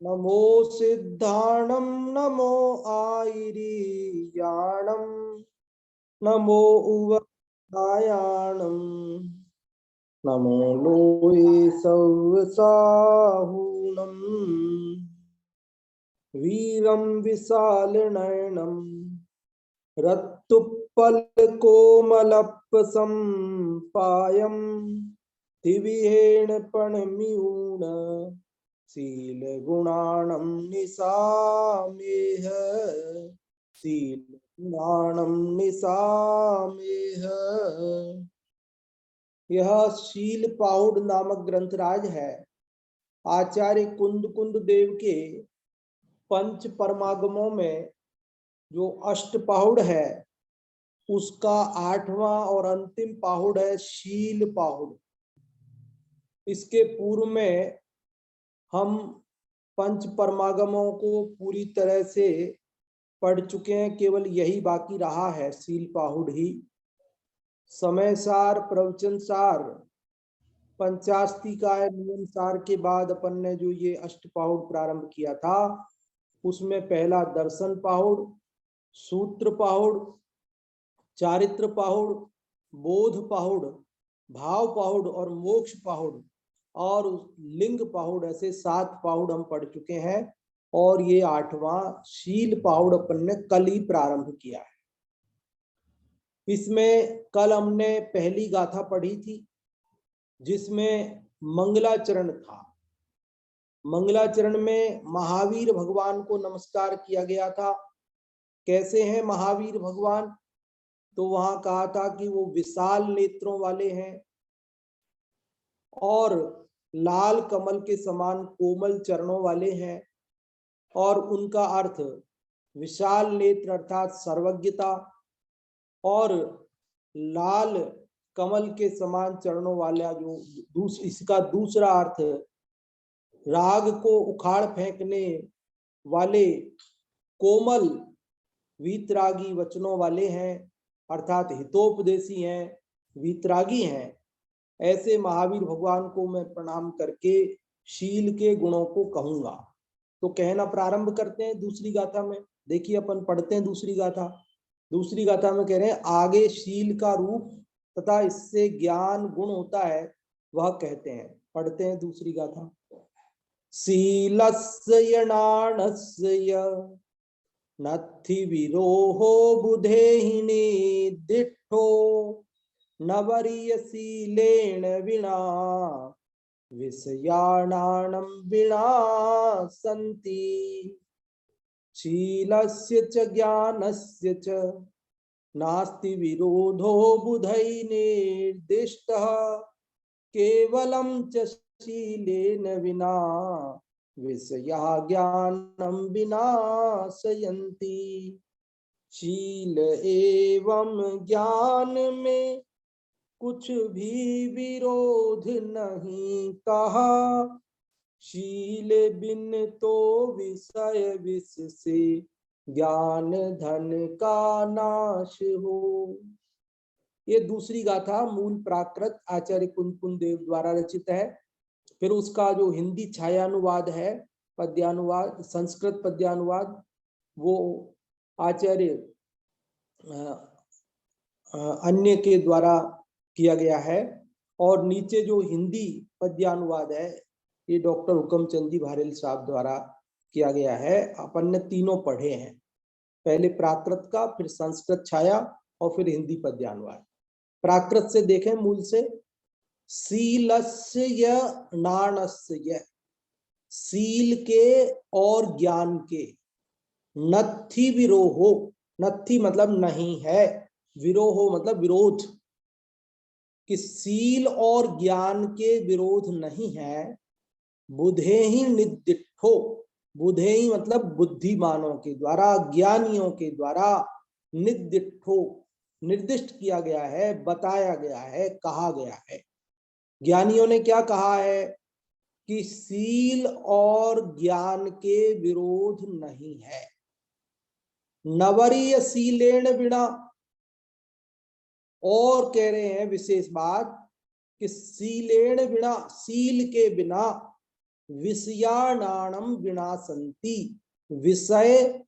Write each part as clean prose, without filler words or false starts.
नमो सिद्धाणं नमो आयिरीयाणं नमो उवयाणं नमो लोये सव्यसाहूणं वीरं विशालनयनं रत्तुप्पलकोमलप्पसंपायं दिव्येण पणमियूण शीलगुणाणं निशामेह शीलगुणाणं निशामेह। यह शील पाहुड़ नामक ग्रंथराज है। आचार्य कुंद कुंद देव के पंच परमागमों में जो अष्ट पाहुड़ है उसका 8वां और अंतिम पाहुड़ है शील पाहुड़। इसके पूर्व में हम पंच परमागमों को पूरी तरह से पढ़ चुके हैं, केवल यही बाकी रहा है शील पाहुड़ ही। समय सार, प्रवचन सार, पंचास्तिकाय नियम सार के बाद अपन ने जो ये अष्ट पाहुड़ प्रारंभ किया था उसमें पहला दर्शन पाहुड़, सूत्र पाहुड़, चारित्र पाहुड़, बोध पाहुड़, भाव पाहुड़ और मोक्ष पाहुड़ और लिंग पाहुड़, ऐसे 7 पाहुड़ हम पढ़ चुके हैं और ये 8वां शील पाहुड़ अपन ने कल ही प्रारंभ किया है। इसमें कल हमने पहली गाथा पढ़ी थी जिसमें मंगलाचरण था। मंगलाचरण में महावीर भगवान को नमस्कार किया गया था। कैसे हैं महावीर भगवान? तो वहां कहा था कि वो विशाल नेत्रों वाले हैं और लाल कमल के समान कोमल चरणों वाले हैं और उनका अर्थ विशाल नेत्र अर्थात सर्वज्ञता और लाल कमल के समान चरणों वाला जो इसका दूसरा अर्थ राग को उखाड़ फेंकने वाले कोमल वीतरागी वचनों वाले हैं अर्थात हितोपदेशी हैं, वीतरागी हैं। ऐसे महावीर भगवान को मैं प्रणाम करके शील के गुणों को कहूंगा। तो कहना प्रारंभ करते हैं दूसरी गाथा में। देखिए अपन पढ़ते हैं दूसरी गाथा। दूसरी गाथा में कह रहे हैं आगे शील का रूप तथा इससे ज्ञान गुण होता है वह कहते हैं। पढ़ते हैं दूसरी गाथा। शीलस्य यणाणस्य नत्थि विरोहो बुधेहिने दिट्ठो नवरीयशीलेन विना विषयाणां विनाशन्ति शीलस्य च ज्ञानस्य च नास्ति विरोधो बुधै निर्दिष्टः केवलं च शीलेन विना विषया ज्ञानं विनाशयन्ति। शील एवं ज्ञान में कुछ भी विरोध नहीं कहा शील बिन तो विषय विष से ज्ञान धन का नाश हो। ये दूसरी गाथा मूल प्राकृत आचार्य कुंद देव द्वारा रचित है। फिर उसका जो हिंदी छायानुवाद है, पद्यानुवाद, संस्कृत पद्यानुवाद, वो आचार्य अन्य के द्वारा किया गया है। और नीचे जो हिंदी पद्यानुवाद है ये डॉक्टर हुकमचंद जी भारेल साहब द्वारा किया गया है। अपन ने तीनों पढ़े हैं, पहले प्राकृत का, फिर संस्कृत छाया और फिर हिंदी पद्यानुवाद। प्राकृत से देखें मूल से। शीलस्य नाणस्य, शील के और ज्ञान के, नत्थि विरोहो, नत्थि मतलब नहीं है, विरोहो मतलब विरोध, कि शील और ज्ञान के विरोध नहीं है। बुधे ही निर्दिष्टो, बुधे ही मतलब बुद्धिमानों के द्वारा, ज्ञानियों के द्वारा, निर्दिष्टो निर्दिष्ट किया गया है, बताया गया है, कहा गया है। ज्ञानियों ने क्या कहा है कि शील और ज्ञान के विरोध नहीं है। नवरीय शीलेण बिना, और कह रहे हैं विशेष बात कि शीलेण बिना, शील के बिना, विषयाणाणम विनाशंति। विषय,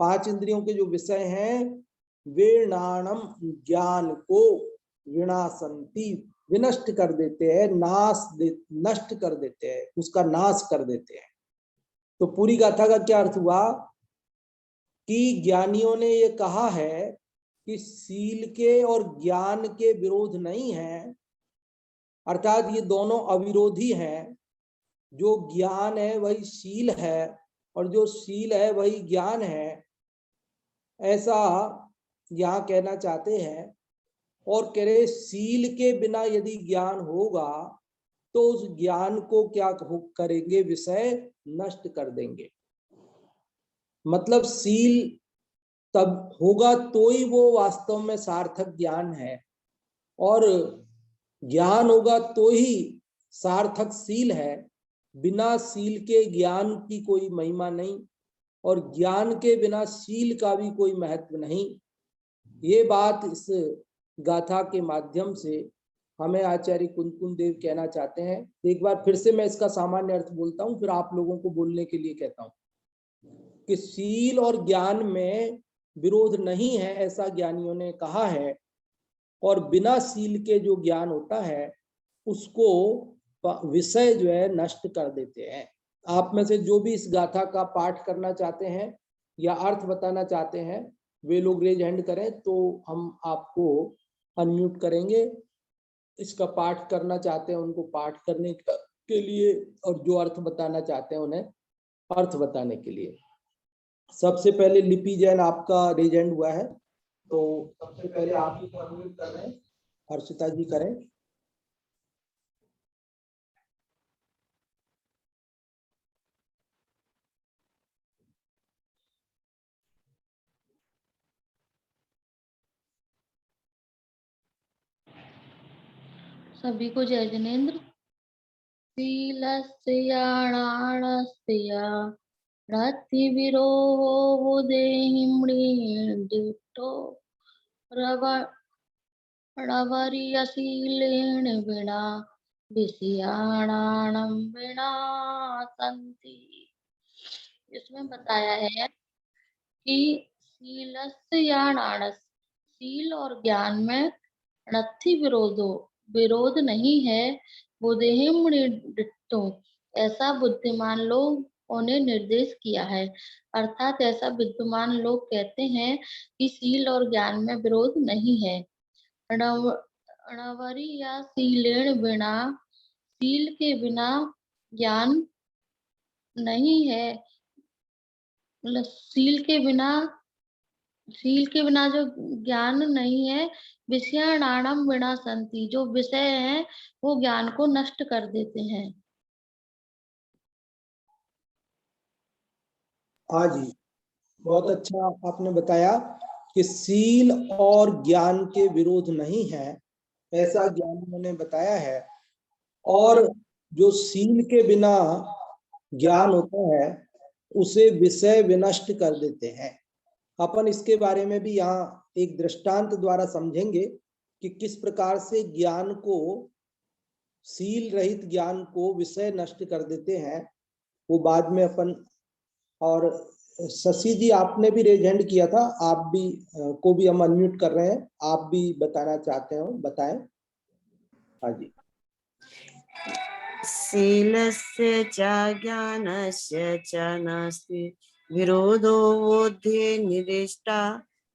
5 इंद्रियों के जो विषय हैं वे नाणम ज्ञान को विनाशंति विनष्ट कर देते हैं, नष्ट कर देते हैं, उसका नाश कर देते हैं। तो पूरी गाथा का क्या अर्थ हुआ कि ज्ञानियों ने ये कहा है कि शील के और ज्ञान के विरोध नहीं है, अर्थात ये दोनों अविरोधी हैं। जो ज्ञान है वही शील है और जो शील है वही ज्ञान है, ऐसा यहाँ कहना चाहते हैं। और कह रहे शील के बिना यदि ज्ञान होगा तो उस ज्ञान को क्या करेंगे, विषय नष्ट कर देंगे। मतलब शील तब होगा तो ही वो वास्तव में सार्थक ज्ञान है, और ज्ञान होगा तो ही सार्थक शील है। बिना शील के ज्ञान की कोई महिमा नहीं, और ज्ञान के बिना शील का भी कोई महत्व नहीं। ये बात इस गाथा के माध्यम से हमें आचार्य कुंतकुंज देव कहना चाहते हैं। एक बार फिर से मैं इसका सामान्य अर्थ बोलता हूँ, फिर आप लोगों को बोलने के लिए कहता हूँ कि शील और ज्ञान में विरोध नहीं है, ऐसा ज्ञानियों ने कहा है। और बिना शील के जो ज्ञान होता है उसको विषय जो है नष्ट कर देते हैं। आप में से जो भी इस गाथा का पाठ करना चाहते हैं या अर्थ बताना चाहते हैं वे लोग रेज हैंड करें तो हम आपको अनम्यूट करेंगे। इसका पाठ करना चाहते हैं उनको पाठ करने के लिए, और जो अर्थ बताना चाहते हैं उन्हें अर्थ बताने के लिए। सबसे पहले लिपि जैन आपका रेज हैंड हुआ है, तो सबसे पहले आप ही अनम्यूट कर रहे हैं, हर्षिता जी करें। सभी को जय जिनेन्द्र। शीलस्याणाणस्य रतिविरोधोदेहिमृडितो रवरियशीलेन विना विषयाणां विनाशन्ति। इसमें बताया है कि शीलस्याणाणस्य, शील और ज्ञान में नत्थि विरोध नहीं है। बुद्धिमृडितो, ऐसा बुद्धिमान लोगों ने निर्देश किया है। अर्थात ऐसा विद्वान लोग कहते हैं कि शील और ज्ञान में विरोध नहीं है। अणवरी या शीलेण बिना, शील के बिना ज्ञान नहीं है। मतलब शील के बिना जो ज्ञान नहीं है, विषयाणाम विनाशन्ति, जो विषय है वो ज्ञान को नष्ट कर देते हैं। हाँ जी, बहुत अच्छा आपने बताया कि शील और ज्ञान के विरोध नहीं है, ऐसा ज्ञानियों ने बताया है। और जो शील के बिना ज्ञान होता है उसे विषय विनष्ट कर देते हैं। अपन इसके बारे में भी यहाँ एक दृष्टांत द्वारा समझेंगे कि किस प्रकार से ज्ञान को, शील रहित ज्ञान को विषय नष्ट कर देते हैं, वो बाद में अपन। और शशि जी आपने भी रेज हैंड किया था, आप भी को भी हम अनम्यूट कर रहे हैं, आप भी बताना चाहते हो बताएं। हाँ जी। शीलस्य च ज्ञानस्य च नास्ति विरोधो बोध्ये निदिष्टा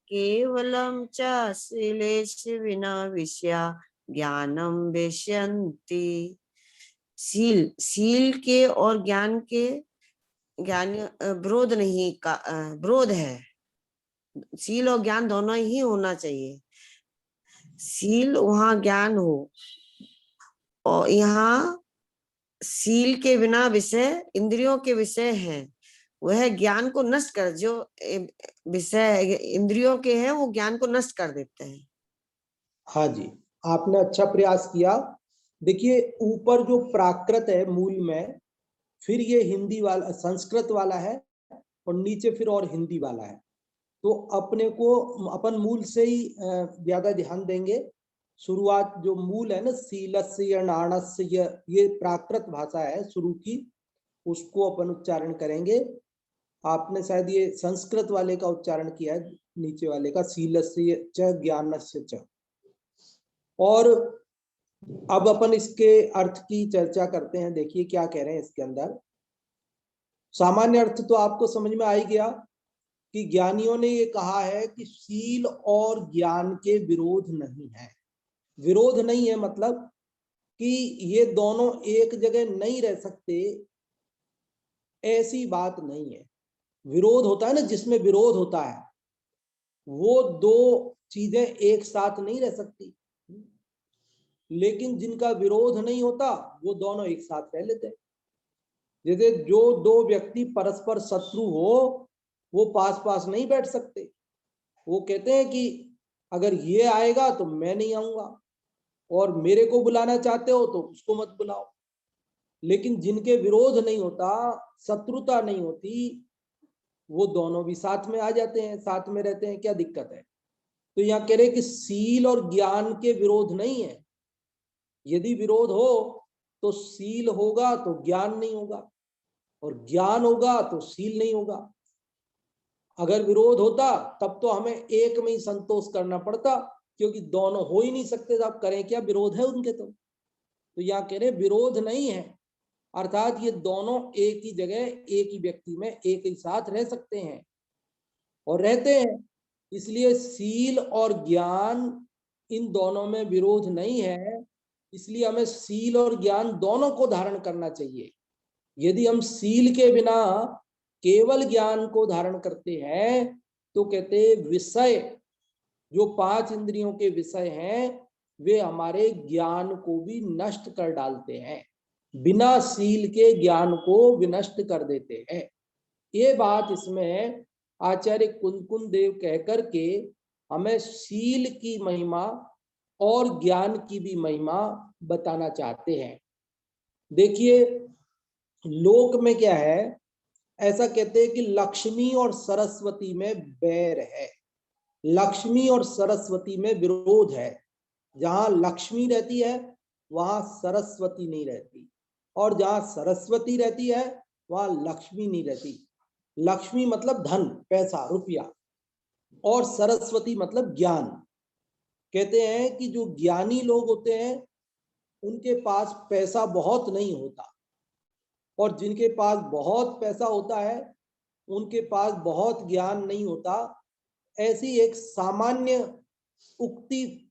केवलं च शीलेस्य विना विषया ज्ञानम विष्यन्ति। शील के और ज्ञान के विरोध नहीं का विरोध है। शील और ज्ञान दोनों ही होना चाहिए। शील वहाँ ज्ञान हो, और यहाँ शील के बिना विषय इंद्रियों के विषय हैं, वह ज्ञान को नष्ट कर, जो विषय इंद्रियों के हैं वो ज्ञान को नष्ट कर देते हैं। हाँ जी, आपने अच्छा प्रयास किया। देखिए ऊपर जो प्राकृत है मूल में, फिर ये हिंदी वाला संस्कृत वाला है, और नीचे फिर और हिंदी वाला है। तो अपने को अपन मूल से ही ज्यादा ध्यान देंगे। शुरुआत जो मूल है ना, सीलस्य नाणस्य, ये प्राकृत भाषा है शुरू की, उसको अपन उच्चारण करेंगे। आपने शायद ये संस्कृत वाले का उच्चारण किया है, नीचे वाले का, सीलस्य च ज्ञानस्य च। और अब अपन इसके अर्थ की चर्चा करते हैं। देखिए क्या कह रहे हैं इसके अंदर। सामान्य अर्थ तो आपको समझ में आ ही गया कि ज्ञानियों ने ये कहा है कि शील और ज्ञान के विरोध नहीं है। विरोध नहीं है मतलब कि ये दोनों एक जगह नहीं रह सकते, ऐसी बात नहीं है। विरोध होता है ना, जिसमें विरोध होता है, वो दो चीजें एक साथ नहीं रह सकती। लेकिन जिनका विरोध नहीं होता वो दोनों एक साथ रह लेते हैं। जैसे जो दो व्यक्ति परस्पर शत्रु हो, वो पास पास नहीं बैठ सकते। वो कहते हैं कि अगर ये आएगा तो मैं नहीं आऊंगा, और मेरे को बुलाना चाहते हो तो उसको मत बुलाओ। लेकिन जिनके विरोध नहीं होता, शत्रुता नहीं होती, वो दोनों भी साथ में आ जाते हैं, साथ में रहते हैं। क्या दिक्कत है? तो यहाँ कह रहे कि शील और ज्ञान के विरोध नहीं है। यदि विरोध हो तो शील होगा तो ज्ञान नहीं होगा, और ज्ञान होगा तो शील नहीं होगा। अगर विरोध होता तब तो हमें एक में ही संतोष करना पड़ता, क्योंकि दोनों हो ही नहीं सकते। तो आप करें क्या, विरोध है उनके। तो यहाँ कह रहे विरोध नहीं है, अर्थात ये दोनों एक ही जगह, एक ही व्यक्ति में एक ही साथ रह सकते हैं और रहते हैं। इसलिए शील और ज्ञान, इन दोनों में विरोध नहीं है। इसलिए हमें शील और ज्ञान दोनों को धारण करना चाहिए। यदि हम शील के बिना केवल ज्ञान को धारण करते हैं तो कहते विषय, जो 5 इंद्रियों के विषय हैं, वे हमारे ज्ञान को भी नष्ट कर डालते हैं। बिना शील के ज्ञान को विनष्ट कर देते हैं। ये बात इसमें आचार्य कुंकुन देव कहकर के हमें शील की महिमा और ज्ञान की भी महिमा बताना चाहते हैं। देखिए लोक में क्या है, ऐसा कहते हैं कि लक्ष्मी और सरस्वती में बैर है, लक्ष्मी और सरस्वती में विरोध है। जहां लक्ष्मी रहती है वहां सरस्वती नहीं रहती, और जहां सरस्वती रहती है वहां लक्ष्मी नहीं रहती। लक्ष्मी मतलब धन, पैसा, रुपया, और सरस्वती मतलब ज्ञान। कहते हैं कि जो ज्ञानी लोग होते हैं उनके पास पैसा बहुत नहीं होता, और जिनके पास बहुत पैसा होता है उनके पास बहुत ज्ञान नहीं होता। ऐसी एक सामान्य उक्ति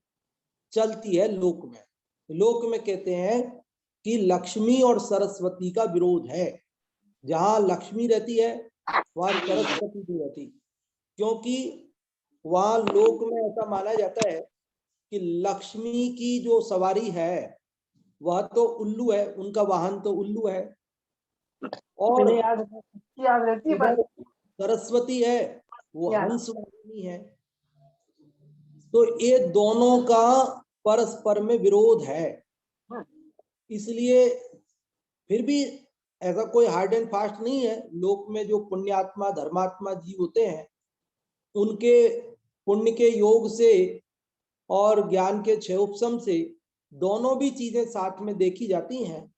चलती है लोक में। लोक में कहते हैं कि लक्ष्मी और सरस्वती का विरोध है। जहां लक्ष्मी रहती है वहां सरस्वती नहीं रहती, क्योंकि वहां लोक में ऐसा माना जाता है कि लक्ष्मी की जो सवारी है वह तो उल्लू है, उनका वाहन तो उल्लू है, और इधर सरस्वती है वो हंस वाहिनी है। तो ये दोनों का परस्पर में विरोध है। इसलिए फिर भी ऐसा कोई हार्ड एंड फास्ट नहीं है। लोक में जो पुण्यात्मा धर्मात्मा जीव होते हैं, उनके पुण्य के योग से और ज्ञान के क्षयोपशम से दोनों भी चीजें साथ में देखी जाती हैं।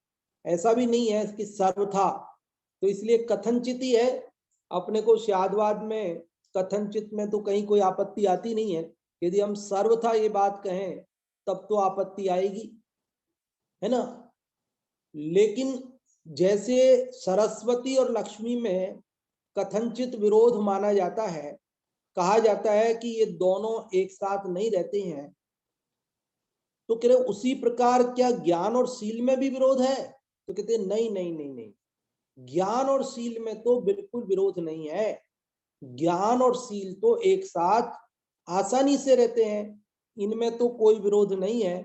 ऐसा भी नहीं है कि सर्वथा। तो इसलिए कथनचित ही है। अपने को शादवाद में कथनचित में तो कहीं कोई आपत्ति आती नहीं है। यदि हम सर्वथा ये बात कहें तब तो आपत्ति आएगी, है ना। लेकिन जैसे सरस्वती और लक्ष्मी में कथनचित विरोध माना जाता है, कहा जाता है कि ये दोनों एक साथ नहीं रहते हैं, तो कह रहे उसी प्रकार क्या ज्ञान और शील में भी विरोध है? तो कहते नहीं नहीं नहीं नहीं, ज्ञान और शील में तो बिल्कुल विरोध नहीं है। ज्ञान और शील तो एक साथ आसानी से रहते हैं, इनमें तो कोई विरोध नहीं है।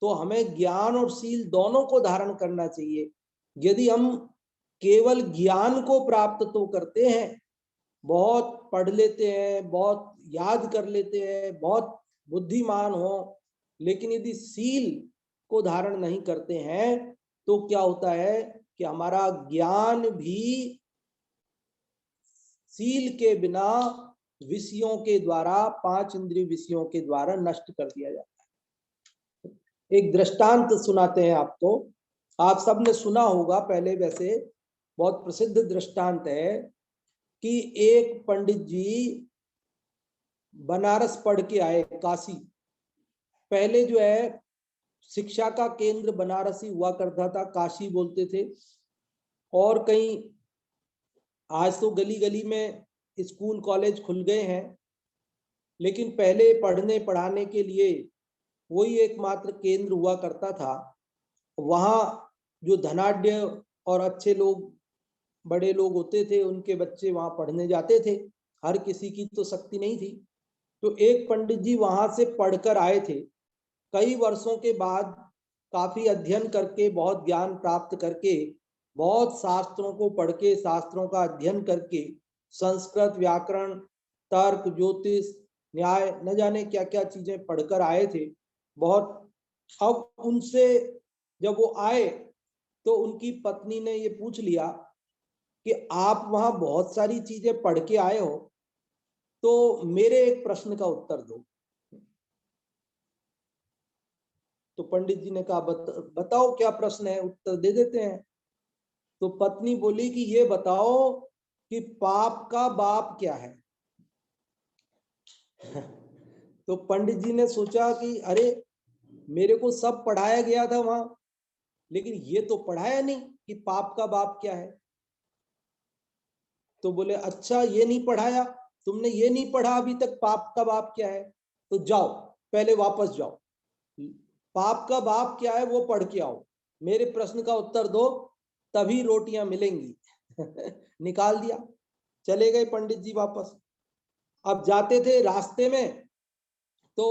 तो हमें ज्ञान और शील दोनों को धारण करना चाहिए। यदि हम केवल ज्ञान को प्राप्त तो करते हैं, बहुत पढ़ लेते हैं, बहुत याद कर लेते हैं, बहुत बुद्धिमान हो, लेकिन यदि शील को धारण नहीं करते हैं तो क्या होता है कि हमारा ज्ञान भी शील के बिना विषयों के द्वारा, 5 इंद्रिय विषयों के द्वारा नष्ट कर दिया जाता है। एक दृष्टांत सुनाते हैं आपको। आप सबने सुना होगा पहले, वैसे बहुत प्रसिद्ध दृष्टांत है कि एक पंडित जी बनारस पढ़ के आए, काशी। पहले जो है शिक्षा का केंद्र बनारस ही हुआ करता था, काशी बोलते थे। और कहीं आज तो गली गली में स्कूल कॉलेज खुल गए हैं, लेकिन पहले पढ़ने पढ़ाने के लिए वही एकमात्र केंद्र हुआ करता था। वहाँ जो धनाढ्य और अच्छे लोग, बड़े लोग होते थे, उनके बच्चे वहाँ पढ़ने जाते थे। हर किसी की तो शक्ति नहीं थी। तो एक पंडित जी वहाँ से पढ़कर आए थे। कई वर्षों के बाद काफी अध्ययन करके, बहुत ज्ञान प्राप्त करके, बहुत शास्त्रों को पढ़ के, शास्त्रों का अध्ययन करके, संस्कृत, व्याकरण, तर्क, ज्योतिष, न्याय, न जाने क्या क्या चीजें पढ़कर आए थे बहुत। अब उनसे जब वो आए तो उनकी पत्नी ने ये पूछ लिया कि आप वहां बहुत सारी चीजें पढ़ के आए हो, तो मेरे एक प्रश्न का उत्तर दो। तो पंडित जी ने कहा बताओ क्या प्रश्न है, उत्तर दे देते हैं। तो पत्नी बोली कि ये बताओ कि पाप का बाप क्या है। तो पंडित जी ने सोचा कि अरे, मेरे को सब पढ़ाया गया था वहां, लेकिन ये तो पढ़ाया नहीं कि पाप का बाप क्या है। तो बोले अच्छा, ये नहीं पढ़ाया तुमने, ये नहीं पढ़ा अभी तक पाप का बाप क्या है, तो जाओ पहले वापस जाओ, पाप का बाप क्या है वो पढ़ के आओ, मेरे प्रश्न का उत्तर दो, तभी रोटियां मिलेंगी। निकाल दिया, चले गए पंडित जी वापस। अब जाते थे रास्ते में तो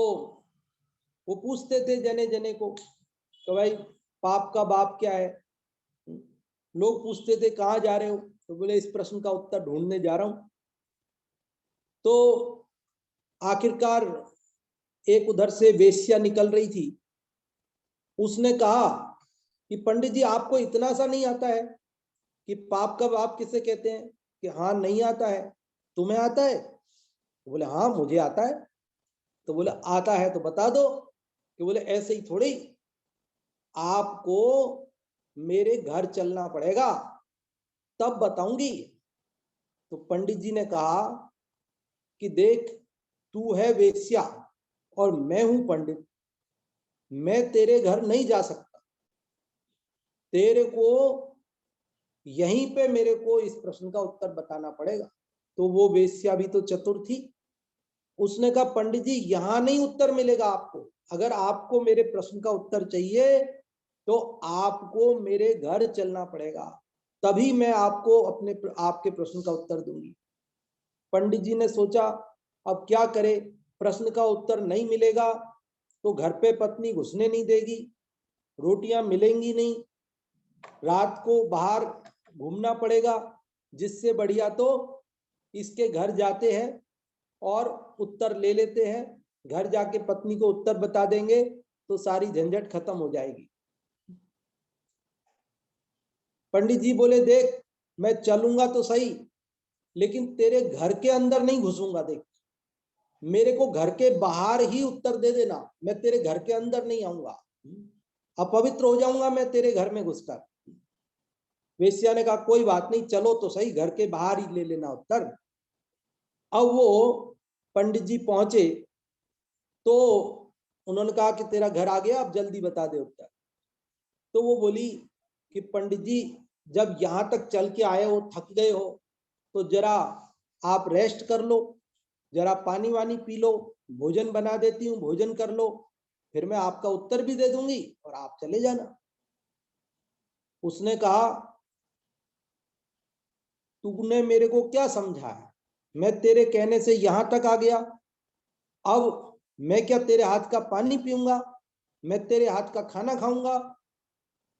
वो पूछते थे जने जने को, तो भाई पाप का बाप क्या है। लोग पूछते थे कहाँ जा रहे हो, तो बोले इस प्रश्न का उत्तर ढूंढने जा रहा हूं। तो आखिरकार एक उधर से वेश्या निकल रही थी। उसने कहा कि पंडित जी आपको इतना सा नहीं आता है कि पाप का बाप किसे कहते हैं, कि हाँ नहीं आता है, तुम्हें आता है। तो बोले हाँ मुझे आता है। तो बोले आता है तो बता दो। कि बोले ऐसे ही थोड़ी, आपको मेरे घर चलना पड़ेगा तब बताऊंगी। तो पंडित जी ने कहा कि देख, तू है वेश्या और मैं हूं पंडित, मैं तेरे घर नहीं जा सकता, तेरे को यहीं पे मेरे को इस प्रश्न का उत्तर बताना पड़ेगा। तो वो वेश्या भी तो चतुर थी, उसने कहा पंडित जी यहां नहीं उत्तर मिलेगा आपको, अगर आपको मेरे प्रश्न का उत्तर चाहिए तो आपको मेरे घर चलना पड़ेगा, तभी मैं आपको आपके प्रश्न का उत्तर दूंगी। पंडित जी ने सोचा अब क्या करे, प्रश्न का उत्तर नहीं मिलेगा तो घर पे पत्नी घुसने नहीं देगी, रोटियां मिलेंगी नहीं, रात को बाहर घूमना पड़ेगा, जिससे बढ़िया तो इसके घर जाते हैं और उत्तर ले लेते हैं, घर जाके पत्नी को उत्तर बता देंगे तो सारी झंझट खत्म हो जाएगी। पंडित जी बोले देख, मैं चलूंगा तो सही, लेकिन तेरे घर के अंदर नहीं घुसूंगा, देख मेरे को घर के बाहर ही उत्तर दे देना, मैं तेरे घर के अंदर नहीं आऊंगा, अपवित्र हो जाऊंगा मैं तेरे घर में घुसकर। वेश्या ने कहा कोई बात नहीं, चलो तो सही, घर के बाहर ही ले लेना उत्तर। अब वो पंडित जी पहुंचे तो उन्होंने कहा कि तेरा घर आ गया, अब जल्दी बता दे उत्तर। तो वो बोली कि पंडित जी जब यहां तक चल के आए हो, थक गए हो, तो जरा आप रेस्ट कर लो, जरा पानी वानी पी लो, भोजन बना देती हूँ, भोजन कर लो, फिर मैं आपका उत्तर भी दे दूंगी और आप चले जाना। उसने कहा तूने मेरे को क्या समझा है, मैं तेरे कहने से यहां तक आ गया, अब मैं क्या तेरे हाथ का पानी पीऊंगा, मैं तेरे हाथ का खाना खाऊंगा,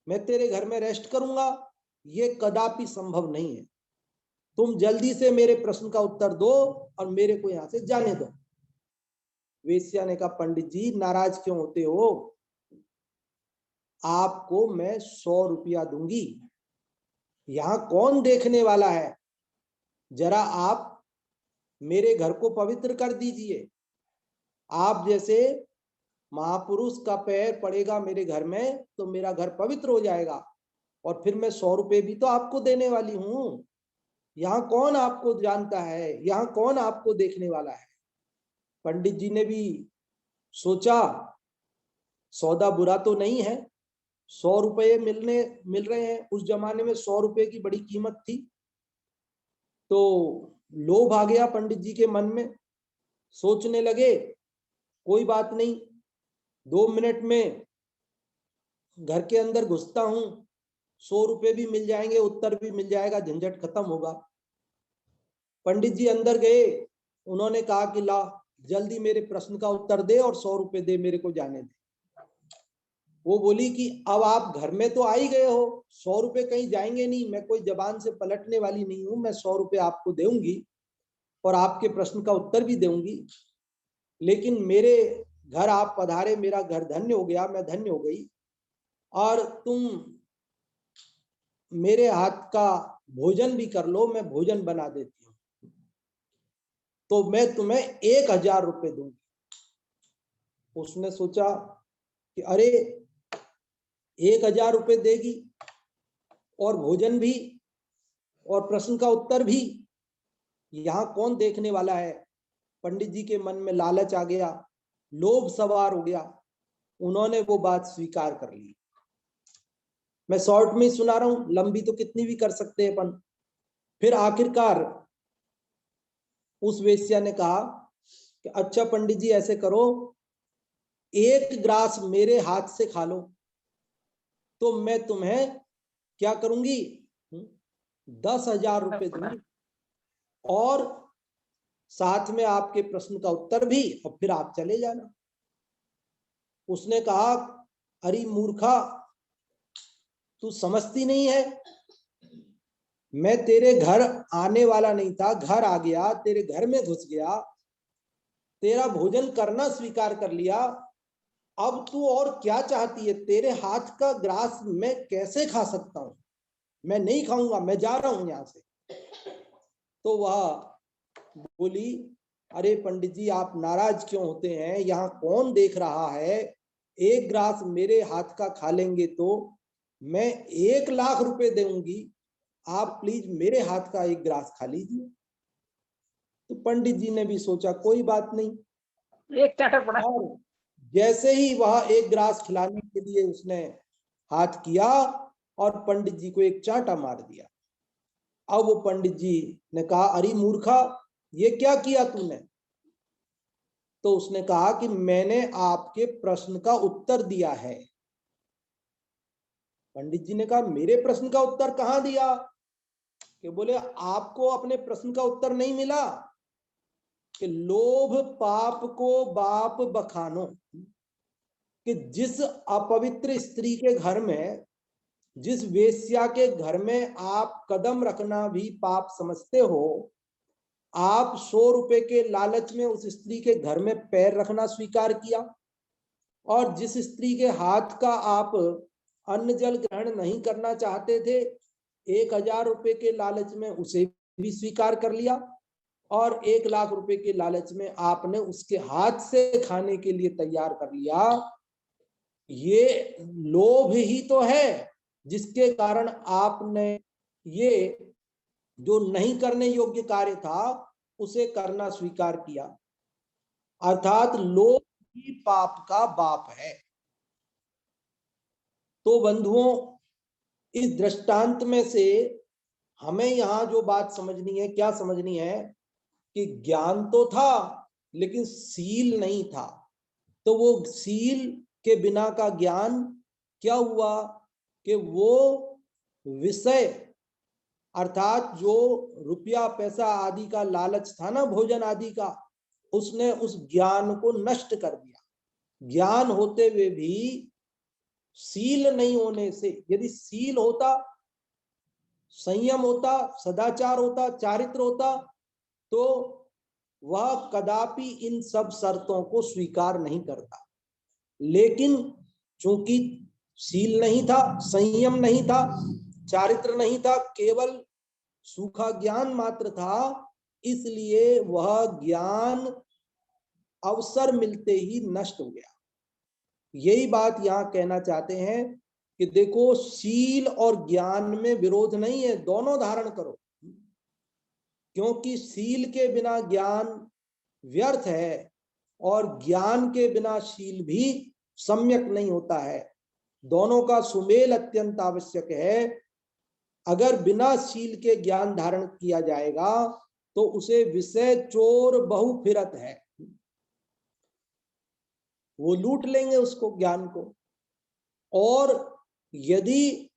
मैं तेरे घर में रेस्ट करूंगा, ये कदापि संभव नहीं है। तुम जल्दी से मेरे प्रश्न का उत्तर दो और मेरे को यहां से जाने दो। वेश्या ने कहा पंडित जी नाराज क्यों होते हो, आपको मैं 100 रुपया दूंगी, यहां कौन देखने वाला है, जरा आप मेरे घर को पवित्र कर दीजिए। आप जैसे महापुरुष का पैर पड़ेगा मेरे घर में तो मेरा घर पवित्र हो जाएगा, और फिर मैं 100 रुपए भी तो आपको देने वाली हूं। यहाँ कौन आपको जानता है, यहाँ कौन आपको देखने वाला है। पंडित जी ने भी सोचा सौदा बुरा तो नहीं है, 100 रुपये मिल रहे हैं। उस जमाने में 100 रुपए की बड़ी कीमत थी। तो लोभ आ गया पंडित जी के मन में। सोचने लगे कोई बात नहीं, 2 मिनट में घर के अंदर घुसता हूं, 100 रुपए भी मिल जाएंगे, उत्तर भी मिल जाएगा, झंझट खत्म होगा। पंडित जी अंदर गए, उन्होंने कहा कि ला जल्दी मेरे प्रश्न का उत्तर दे और 100 रुपए दे, मेरे को जाने दे। वो बोली कि अब आप घर में तो आ ही गए हो, 100 रुपए कहीं जाएंगे नहीं, मैं कोई जबान से पलटने वाली नहीं हूं, मैं 100 रुपए आपको दूंगी और आपके प्रश्न का उत्तर भी दूंगी। लेकिन मेरे घर आप पधारे, मेरा घर धन्य हो गया, मैं धन्य हो गई, और तुम मेरे हाथ का भोजन भी कर लो, मैं भोजन बना देती हूँ, तो मैं तुम्हें 1000 रुपए दूंगी। उसने सोचा कि अरे 1000 रुपए देगी और भोजन भी और प्रश्न का उत्तर भी, यहाँ कौन देखने वाला है। पंडित जी के मन में लालच आ गया, लोभ सवार हो गया, उन्होंने वो बात स्वीकार कर ली। मैं शॉर्ट में सुना रहा हूं, लंबी तो कितनी भी कर सकते हैं अपन। फिर आखिरकार उस वेश्या ने कहा कि अच्छा पंडित जी ऐसे करो, 1 ग्रास मेरे हाथ से खा लो तो मैं तुम्हें क्या करूंगी, 10,000 रुपए दूंगी, और साथ में आपके प्रश्न का उत्तर भी, और फिर आप चले जाना। उसने कहा अरे मूर्खा, तू समझती नहीं है, मैं तेरे घर आने वाला नहीं था, घर आ गया, तेरे घर में घुस गया, तेरा भोजन करना स्वीकार कर लिया, अब तू और क्या चाहती है। तेरे हाथ का ग्रास मैं कैसे खा सकता हूं, मैं नहीं खाऊंगा, मैं जा रहा हूं यहां से। तो वह बोली अरे पंडित जी आप नाराज क्यों होते हैं, यहाँ कौन देख रहा है, 1 ग्रास मेरे हाथ का खा लेंगे तो मैं 1 लाख रुपए दूंगी, आप प्लीज मेरे हाथ का 1 ग्रास खा लीजिए। तो पंडित जी ने भी सोचा कोई बात नहीं, एक चाटा पड़ा। और जैसे ही वह 1 ग्रास खिलाने के लिए उसने हाथ किया और पंडित जी को एक चांटा मार दिया। अब वो पंडित जी ने कहा अरे मूर्खा, ये क्या किया तूने। तो उसने कहा कि मैंने आपके प्रश्न का उत्तर दिया है। पंडित जी ने कहा मेरे प्रश्न का उत्तर कहां दिया। कि बोले आपको अपने प्रश्न का उत्तर नहीं मिला कि लोभ पाप को बाप बखानो, कि जिस अपवित्र स्त्री के घर में, जिस वेश्या के घर में आप कदम रखना भी पाप समझते हो, आप 100 रुपए के लालच में उस स्त्री के घर में पैर रखना स्वीकार किया, और जिस स्त्री के हाथ का आप अन्न जल ग्रहण नहीं करना चाहते थे, 1000 रुपए के लालच में उसे भी स्वीकार कर लिया, और 1 लाख रुपए के लालच में आपने उसके हाथ से खाने के लिए तैयार कर लिया। ये लोभ ही तो है जिसके कारण आपने ये जो नहीं करने योग्य कार्य था उसे करना स्वीकार किया। अर्थात लोभ ही पाप का बाप है। तो बंधुओं, इस दृष्टांत में से हमें यहां जो बात समझनी है, क्या समझनी है, कि ज्ञान तो था लेकिन सील नहीं था। तो वो सील के बिना का ज्ञान क्या हुआ कि वो विषय अर्थात जो रुपया पैसा आदि का लालच था ना, भोजन आदि का, उसने उस ज्ञान को नष्ट कर दिया। ज्ञान होते हुए भी सील नहीं होने से, यदि सील होता, संयम होता, सदाचार होता, चारित्र होता, तो वह कदापि इन सब शर्तों को स्वीकार नहीं करता। लेकिन चूंकि सील नहीं था, संयम नहीं था, चारित्र नहीं था, केवल सूखा ज्ञान मात्र था, इसलिए वह ज्ञान अवसर मिलते ही नष्ट हो गया। यही बात यहाँ कहना चाहते हैं कि देखो, शील और ज्ञान में विरोध नहीं है, दोनों धारण करो, क्योंकि शील के बिना ज्ञान व्यर्थ है और ज्ञान के बिना शील भी सम्यक नहीं होता है। दोनों का सुमेल अत्यंत आवश्यक है। अगर बिना शील के ज्ञान धारण किया जाएगा तो उसे विषय चोर बहु फिरत है, वो लूट लेंगे उसको, ज्ञान को। और यदि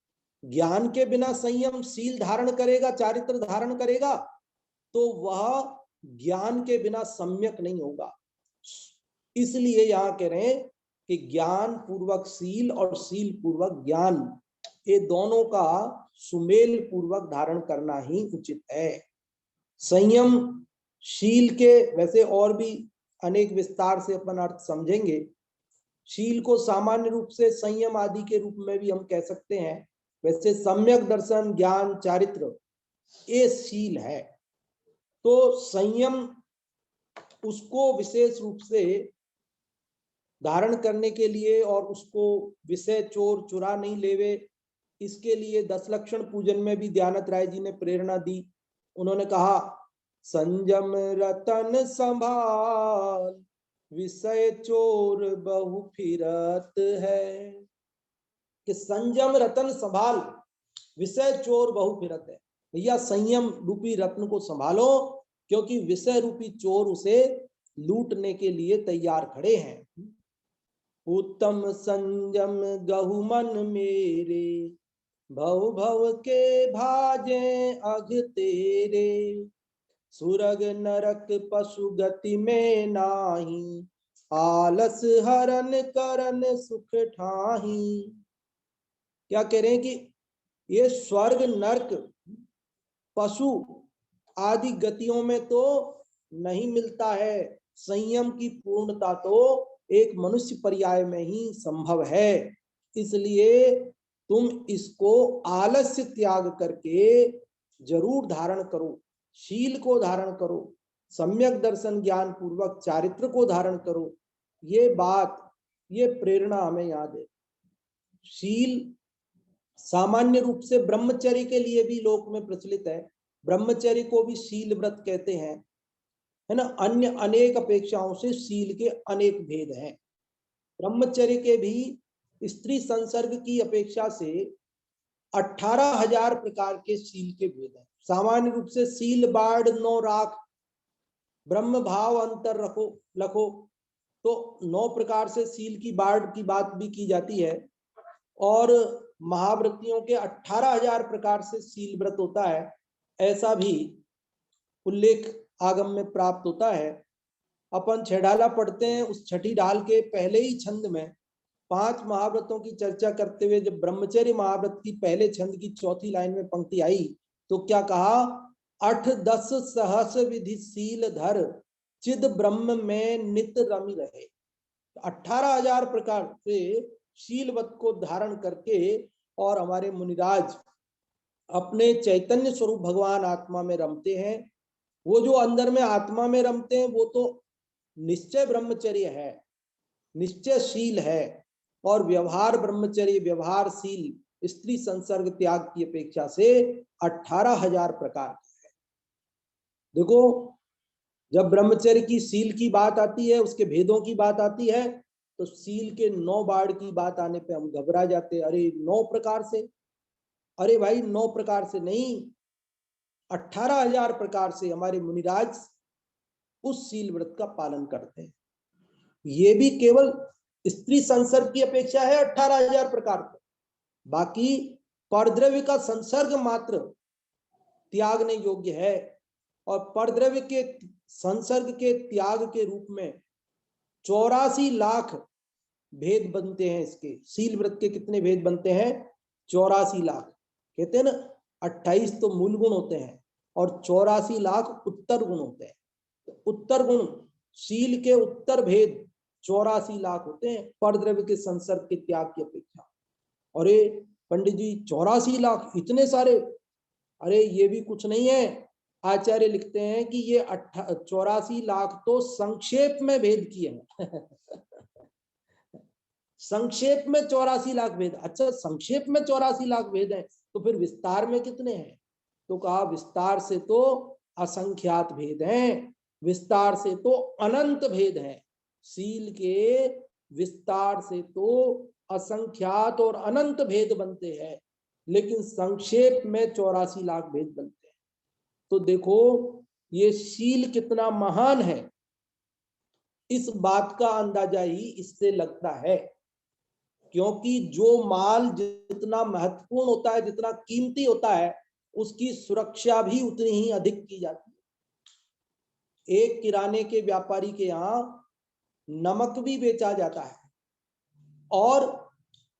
ज्ञान के बिना संयम शील धारण करेगा, चारित्र धारण करेगा, तो वह ज्ञान के बिना सम्यक नहीं होगा। इसलिए यहां कह रहे हैं कि ज्ञान पूर्वक शील और शील पूर्वक ज्ञान, ये दोनों का सुमेल पूर्वक धारण करना ही उचित है। संयम शील के वैसे और भी अनेक विस्तार से अपन अर्थ समझेंगे। शील को सामान्य रूप से संयम आदि के रूप में भी हम कह सकते हैं। वैसे सम्यक दर्शन, ज्ञान, चारित्र, ये शील है। तो संयम उसको विशेष रूप से धारण करने के लिए और उसको विषय चोर चुरा नहीं लेवे, इसके लिए 10 लक्षण पूजन में भी दयानंद राय जी ने प्रेरणा दी। उन्होंने कहा, संयम रतन संभाल, विषय चोर बहु फिरत है। कि संयम रतन संभाल, विषय चोर बहु फिरत है। भैया संयम रूपी रत्न को संभालो, क्योंकि विषय रूपी चोर उसे लूटने के लिए तैयार खड़े हैं। उत्तम संयम गहु मन मेरे, भव भव के भाजे अघ तेरे, सुरग नरक पशु गति में नाही, आलस हरन करन सुख ठाही। क्या कह रहे हैं कि ये स्वर्ग नरक पशु आदि गतियों में तो नहीं मिलता है, संयम की पूर्णता तो एक मनुष्य पर्याय में ही संभव है। इसलिए तुम इसको आलस्य त्याग करके जरूर धारण करो, शील को धारण करो, सम्यक दर्शन ज्ञान पूर्वक चारित्र को धारण करो। ये बात, ये प्रेरणा हमें याद है। शील सामान्य रूप से ब्रह्मचर्य के लिए भी लोक में प्रचलित है। ब्रह्मचर्य को भी शील व्रत कहते हैं, है ना। अन्य अनेक अपेक्षाओं से शील के अनेक भेद हैं। ब्रह्मचर्य के भी स्त्री संसर्ग की अपेक्षा से 18,000 प्रकार के शील के भेद हैं। सामान्य रूप से शील बाढ़ नो राख, ब्रह्म भाव अंतर रखो लखो, तो 9 प्रकार से शील की बाढ़ की बात भी की जाती है। और महाव्रतियों के 18,000 प्रकार से शील व्रत होता है, ऐसा भी उल्लेख आगम में प्राप्त होता है। अपन 6 डाला पढ़ते हैं, उस 6ठी डाल के पहले ही छंद में 5 महाव्रतों की चर्चा करते हुए जब ब्रह्मचर्य महाव्रत की पहले छंद की 4थी लाइन में पंक्ति आई, तो क्या कहा, 8-10 सहस विधि शील धर, चिद ब्रह्म में नित रमि रहे। 18,000 प्रकार से शीलवत को धारण करके और हमारे मुनिराज अपने चैतन्य स्वरूप भगवान आत्मा में रमते हैं। वो जो अंदर में आत्मा में रमते हैं वो तो निश्चय ब्रह्मचर्य है, निश्चयशील है। और व्यवहार ब्रह्मचर्य, व्यवहारशील स्त्री संसर्ग त्याग की अपेक्षा से 18,000 प्रकार का है। देखो, जब ब्रह्मचर्य की शील की बात आती है, उसके भेदों की बात आती है, तो शील के 9 बाढ़ की बात आने पे हम घबरा जाते, अरे 9 प्रकार से। अरे भाई 9 प्रकार से नहीं, 18,000 प्रकार से हमारे मुनिराज उस शील व्रत का पालन करते हैं। ये भी केवल स्त्री संसर्ग की अपेक्षा है 18,000 प्रकार का। बाकी परद्रव्य का संसर्ग मात्र त्यागने योग्य है, और परद्रव्य के संसर्ग के त्याग के रूप में 84 लाख भेद बनते हैं। इसके शील व्रत के कितने भेद बनते हैं? 84 लाख। कहते हैं ना, 28 तो मूल गुण होते हैं और 84 लाख उत्तर गुण होते हैं। तो उत्तर गुण, शील के उत्तर भेद 84 लाख होते हैं परद्रव्य के संसर्ग के त्याग की अपेक्षा। अरे पंडित जी 84 लाख, इतने सारे? अरे ये भी कुछ नहीं है। आचार्य लिखते हैं कि ये 84 लाख तो संक्षेप में भेद किए हैं। संक्षेप में 84 लाख भेद। अच्छा, संक्षेप में 84 लाख भेद है, तो फिर विस्तार में कितने हैं? तो कहा विस्तार से तो असंख्यात भेद हैं, विस्तार से तो अनंत भेद हैं। शील के विस्तार से तो असंख्यात और अनंत भेद बनते हैं, लेकिन संक्षेप में 84 लाख भेद बनते हैं। तो देखो ये शील कितना महान है, इस बात का अंदाजा ही इससे लगता है। क्योंकि जो माल जितना महत्वपूर्ण होता है, जितना कीमती होता है, उसकी सुरक्षा भी उतनी ही अधिक की जाती है। एक किराने के व्यापारी के यहाँ नमक भी बेचा जाता है और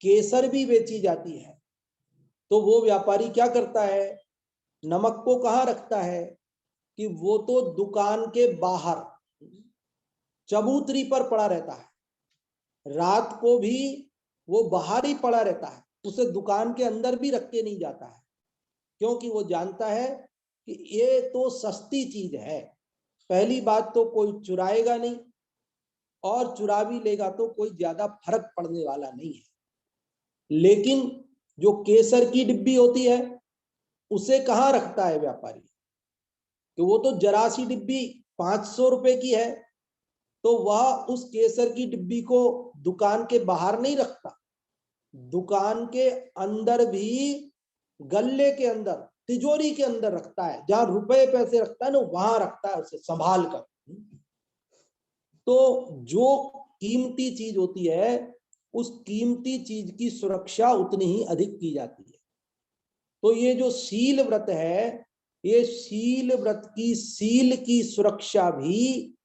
केसर भी बेची जाती है। तो वो व्यापारी क्या करता है, नमक को कहाँ रखता है कि वो तो दुकान के बाहर चबूतरी पर पड़ा रहता है, रात को भी वो बाहर ही पड़ा रहता है, उसे दुकान के अंदर भी रख के नहीं जाता है, क्योंकि वो जानता है कि ये तो सस्ती चीज है। पहली बात तो कोई चुराएगा नहीं, और चुरा भी लेगा तो कोई ज्यादा फर्क पड़ने वाला नहीं है। लेकिन जो केसर की डिब्बी होती है, उसे कहाँ रखता है व्यापारी? कि वो तो जरा सी डिब्बी 500 रुपए की है, तो वह उस केसर की डिब्बी को दुकान के बाहर नहीं रखता, दुकान के अंदर भी गल्ले के अंदर, तिजोरी के अंदर रखता है, जहां रुपए पैसे रखता है ना, वहां रखता है उसे संभाल कर। तो जो कीमती चीज होती है, उस कीमती चीज की सुरक्षा उतनी ही अधिक की जाती है। तो ये जो शील व्रत है, ये शील व्रत की सील की सुरक्षा भी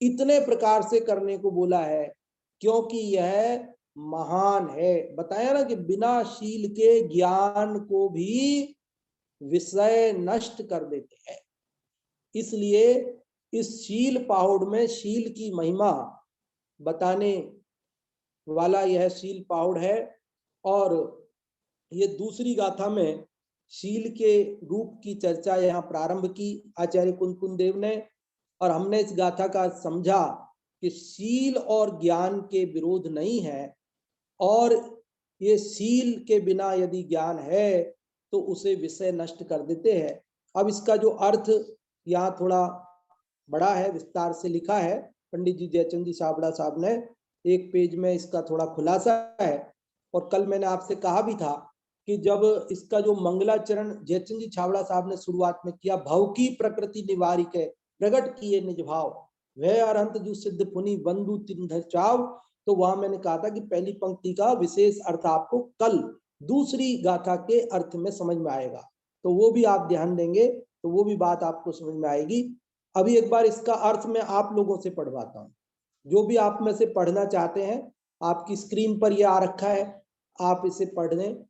इतने प्रकार से करने को बोला है, क्योंकि यह महान है। बताया ना कि बिना शील के ज्ञान को भी विषय नष्ट कर देते हैं। इसलिए इस शील पाहुड़ में शील की महिमा बताने वाला यह शील पाहुड़ है। और ये दूसरी गाथा में शील के रूप की चर्चा यहाँ प्रारंभ की आचार्य कुंकुन देव ने, और हमने इस गाथा का समझा कि शील और ज्ञान के विरोध नहीं है, और ये शील के बिना यदि ज्ञान है तो उसे विषय नष्ट कर देते हैं। अब इसका जो अर्थ यहाँ थोड़ा बड़ा है, विस्तार से लिखा है पंडित जी जयचंद जी छाबड़ा साहब ने, एक पेज में इसका थोड़ा खुलासा है। और कल मैंने आपसे कहा भी था कि जब इसका जो मंगलाचरण जयचंद जी छाबड़ा साहब ने शुरुआत में किया, भव की प्रकृति निवारिक है प्रकट किए निज भाव, वह अरहंत जो सिद्ध पुनि बंधु तिन्धर चाव। तो वहां मैंने कहा था कि पहली पंक्ति का विशेष अर्थ आपको कल दूसरी गाथा के अर्थ में समझ में आएगा, तो वो भी आप ध्यान देंगे तो वो भी बात आपको समझ में आएगी। अभी एक बार इसका अर्थ मैं आप लोगों से पढ़वाता हूँ। जो भी आप में से पढ़ना चाहते हैं, आपकी स्क्रीन पर यह आ रखा है, आप इसे पढ़ लें।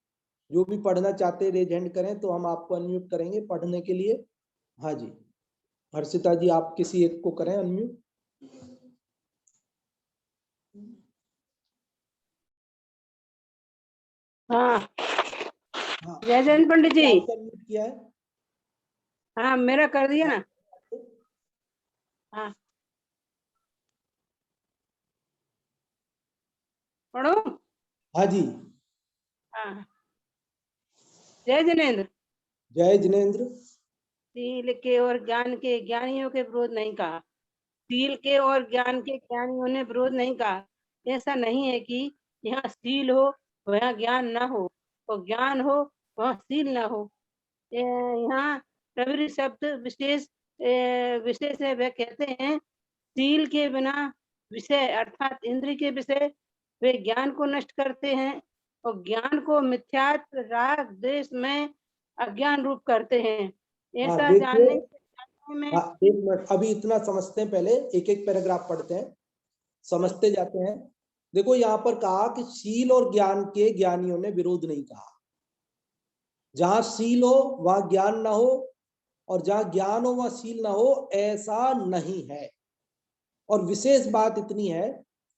जो भी पढ़ना चाहते हैं रेज हैंड करें तो हम आपको अनम्यूट करेंगे पढ़ने के लिए। हाँ जी, हर्षिता जी आप किसी एक को करें अनम्यूट। हाँ, हाँ, जय जैन पंडित जी। आपका अनम्यूट किया है? हाँ, मेरा कर दिया ना। हाँ, पढ़ो। हाँ जी, हाँ, जय जिनेन्द्र। जय जिनेन्द्र। शील के और ज्ञान के ज्ञानियों के विरोध नहीं कहा। शील के और ज्ञान के ज्ञानियों ने विरोध नहीं कहा। ऐसा नहीं है कि यहाँ शील हो वहाँ ज्ञान ना हो, और ज्ञान हो वहाँ शील ना हो। यहाँ प्रवृत्ति शब्द विशेष विशेष है। वे कहते हैं शील के बिना विषय अर्थात इंद्रिय के विषय वे ज्ञान को नष्ट करते हैं, और ज्ञान को मिथ्यात्व राग द्वेष में अज्ञान रूप करते हैं। हाँ ऐसा देखिए, जानने में हाँ एक मिनट, अभी इतना समझते हैं, पहले एक एक पैराग्राफ पढ़ते हैं, समझते जाते हैं। देखो यहाँ पर कहा कि शील और ज्ञान के ज्ञानियों ने विरोध नहीं कहा। जहां शील हो वहां ज्ञान ना हो, और जहां ज्ञान हो वहां शील ना हो, ऐसा नहीं है। और विशेष बात इतनी है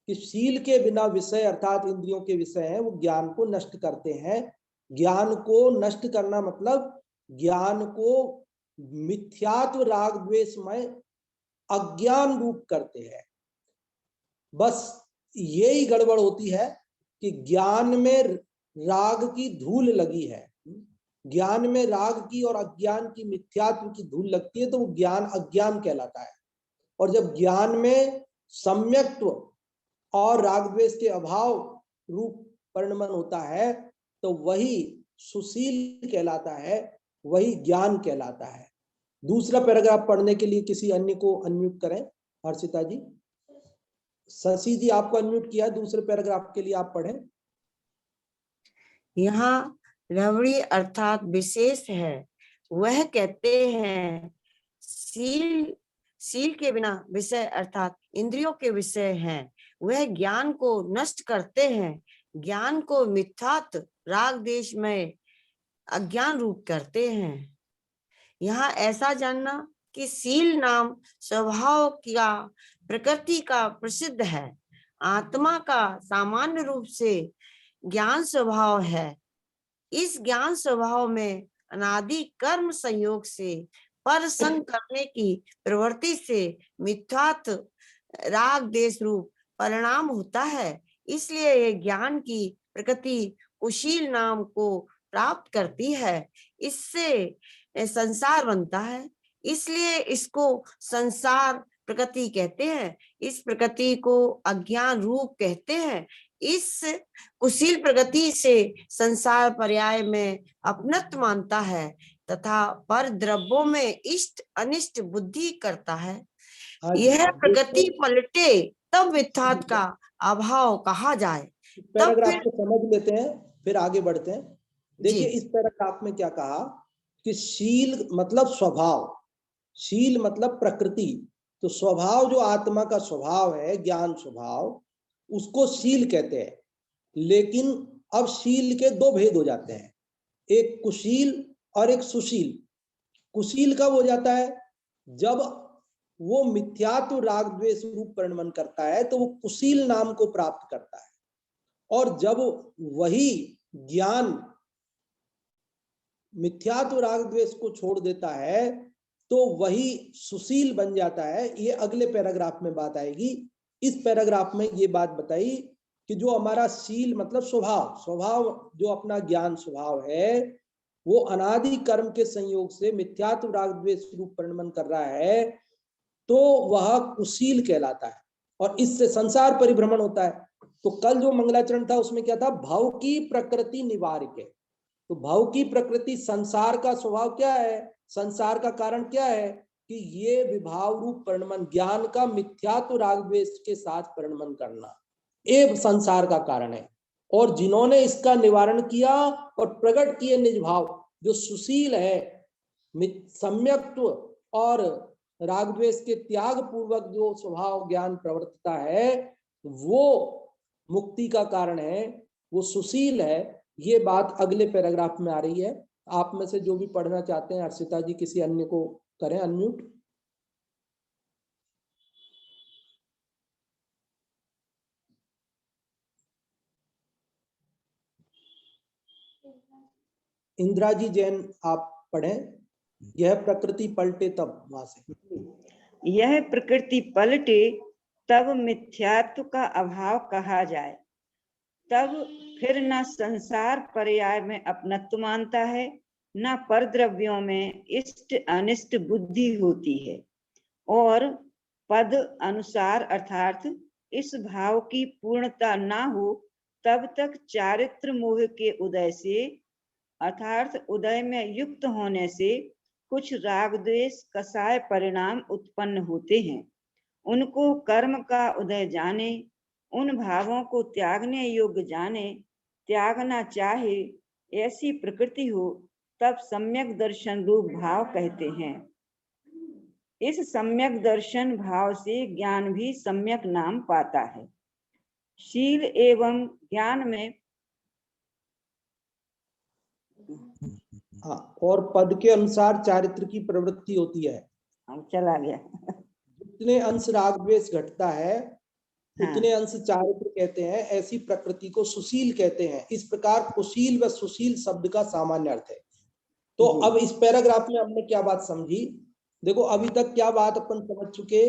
कि शील के बिना विषय अर्थात इंद्रियों के विषय हैं, वो ज्ञान को नष्ट करते हैं। ज्ञान को नष्ट करना मतलब ज्ञान को मिथ्यात्व राग द्वेषमय अज्ञान रूप करते हैं। बस यही गड़बड़ होती है कि ज्ञान में राग की धूल लगी है, ज्ञान में राग की और अज्ञान की, मिथ्यात्व की धूल लगती है तो वो ज्ञान अज्ञान कहलाता है। और जब ज्ञान में सम्यक्त्व और राग द्वेष के अभाव रूप परिणमन होता है तो वही सुशील कहलाता है, वही ज्ञान कहलाता है। दूसरा पैराग्राफ पढ़ने के लिए किसी अन्य को अनम्यूट करें। हर्षिता जी, शशि जी आपको अनम्यूट किया, दूसरे पैराग्राफ के लिए आप पढ़ें। यहाँ रवड़ी अर्थात विशेष है। वह कहते हैं शील के बिना विषय अर्थात इंद्रियों के विषय हैं। वह ज्ञान को नष्ट करते हैं, ज्ञान को मिथ्यात्व राग देश में अज्ञान रूप करते हैं। यहाँ ऐसा जानना कि शील नाम स्वभाव का प्रकृति का प्रसिद्ध है। आत्मा का सामान्य रूप से ज्ञान स्वभाव है। इस ज्ञान स्वभाव में अनादि कर्म संयोग से पर संग करने की प्रवृत्ति से मिथ्यात्व राग देश रूप परिणाम होता है। इसलिए ये ज्ञान की प्रकृति कुशील नाम को प्राप्त करती है। इससे संसार बनता है, इसलिए इसको संसार प्रकृति कहते हैं। इस प्रकृति को अज्ञान रूप कहते हैं। इस कुशील प्रगति से संसार पर्याय में अपनत्व मानता है तथा पर द्रव्यों में इष्ट अनिष्ट बुद्धि करता है। यह प्रगति पलटे तब मिथ्यात्व का अभाव कहा जाए। पैराग्राफ को समझ लेते हैं फिर आगे बढ़ते हैं। देखिए इस पैराग्राफ में क्या कहा कि शील मतलब स्वभाव, शील मतलब प्रकृति। तो स्वभाव जो आत्मा का स्वभाव है, ज्ञान स्वभाव, उसको शील कहते हैं। लेकिन अब शील के दो भेद हो जाते हैं, एक कुशील और एक सुशील। कुशील कब हो जाता है? जब वो मिथ्यात्व राग द्वेष रूप परिणमन करता है तो वो कुशील नाम को प्राप्त करता है। और जब वही ज्ञान मिथ्यात्व राग द्वेष को छोड़ देता है तो वही सुशील बन जाता है। ये अगले पैराग्राफ में बात आएगी। इस पैराग्राफ में ये बात बताई कि जो हमारा शील मतलब स्वभाव जो अपना ज्ञान स्वभाव है वो अनादि कर्म के संयोग से मिथ्यात्व राग द्वेष रूप परिणमन कर रहा है तो वह कुशील कहलाता है और इससे संसार परिभ्रमण होता है। तो कल जो मंगलाचरण था उसमें क्या था? भव की प्रकृति निवारक। तो भव की प्रकृति संसार का स्वभाव क्या है? संसार का कारण क्या है कि ये विभाव रूप परिणमन, ज्ञान का मिथ्यात्व राग द्वेष के साथ परिणमन करना, ये संसार का कारण है। और जिन्होंने इसका निवारण किया और प्रकट किए निज भाव, जो सुशील है, सम्यक्त्व और राग द्वेष के त्याग पूर्वक जो स्वभाव ज्ञान प्रवर्तता है वो मुक्ति का कारण है, वो सुशील है। ये बात अगले पैराग्राफ में आ रही है। आप में से जो भी पढ़ना चाहते हैं, हर्षिता जी किसी अन्य को करें अनम्यूट। इंदिरा जी जैन आप पढ़ें। यह प्रकृति पलटे तब, वहां से। यह प्रकृति पलटे तब मिथ्यात्व का अभाव कहा जाए। तब फिर न संसार पर्याय में अपनत्व मानता है, न परद्रव्यों में इष्ट अनिष्ट बुद्धि होती है। और पद अनुसार अर्थात इस भाव की पूर्णता ना हो तब तक चारित्र मोह के उदय से अर्थात उदय में युक्त होने से कुछ राग द्वेष कसाय परिणाम उत्पन्न होते हैं। उनको कर्म का उदय जाने, उन भावों को त्यागने योग्य जाने, त्यागना चाहे ऐसी प्रकृति हो तब सम्यक दर्शन रूप भाव कहते हैं। इस सम्यक दर्शन भाव से ज्ञान भी सम्यक नाम पाता है। शील एवं ज्ञान में और पद के अनुसार चारित्र की प्रवृत्ति होती है। चला गया। जितने अंश राग द्वेष घटता है उतने अंश चारित्र कहते हैं। ऐसी प्रकृति को सुशील कहते हैं। इस प्रकार कुशील व सुशील शब्द का सामान्य अर्थ है। तो अब इस पैराग्राफ में हमने क्या बात समझी? देखो अभी तक क्या बात अपन समझ चुके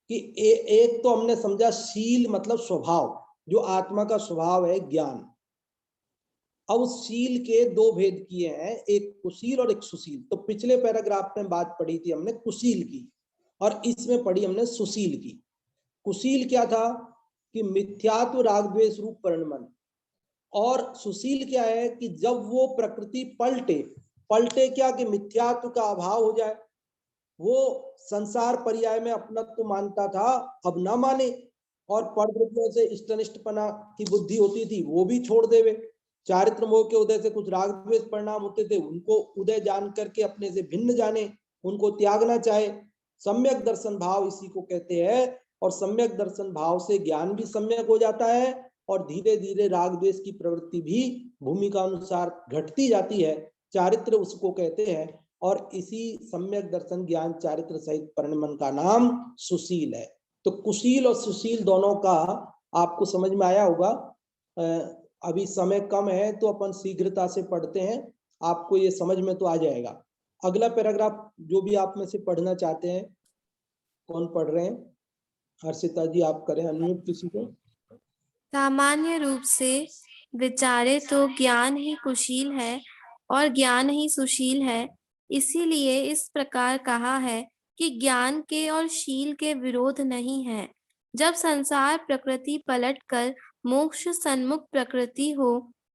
कि एक तो हमने समझा शील मतलब स्वभाव, जो आत्मा का स्वभाव है ज्ञान। अब उस शील के दो भेद किए हैं, एक कुशील और एक सुशील। तो पिछले पैराग्राफ में बात पढ़ी थी हमने कुशील की, और इसमें पढ़ी हमने सुशील की। कुशील क्या था कि मिथ्यात्व राग द्वेष रूप परिणमन, और सुशील क्या है कि जब वो प्रकृति पलटे क्या कि मिथ्यात्व का अभाव हो जाए। वो संसार पर्याय में अपनत्व मानता था, अब ना माने, और परद्रव्यों से इष्टनिष्टपना की बुद्धि होती थी वो भी छोड़ देवे। चारित्र मोह के उदय से कुछ राग द्वेष परिणाम होते थे, उनको उदय जान करके अपने से भिन्न जाने, उनको त्यागना चाहे। सम्यक दर्शन भाव इसी को कहते हैं, और सम्यक दर्शन भाव से ज्ञान भी सम्यक हो जाता है, और धीरे धीरे राग द्वेष की प्रवृत्ति भी भूमिका अनुसार घटती जाती है। चारित्र उसको कहते हैं, और इसी सम्यक दर्शन ज्ञान चारित्र सहित परिणमन का नाम सुशील है। तो कुशील और सुशील दोनों का आपको समझ में आया होगा। अभी समय कम है तो अपन शीघ्रता से पढ़ते हैं, आपको ये समझ में तो आ जाएगा। अगला पैराग्राफ जो भी आप में से पढ़ना चाहते हैं, कौन पढ़ रहे हैं? हर्षिता जी आप करें अनम्यूट किसी को। सामान्य रूप से विचारे तो ज्ञान ही कुशील है और ज्ञान ही सुशील है। इसीलिए इस प्रकार कहा है कि ज्ञान के और शील के विरोध नहीं है। जब संसार प्रकृति पलटकर मोक्ष सन्मुख प्रकृति हो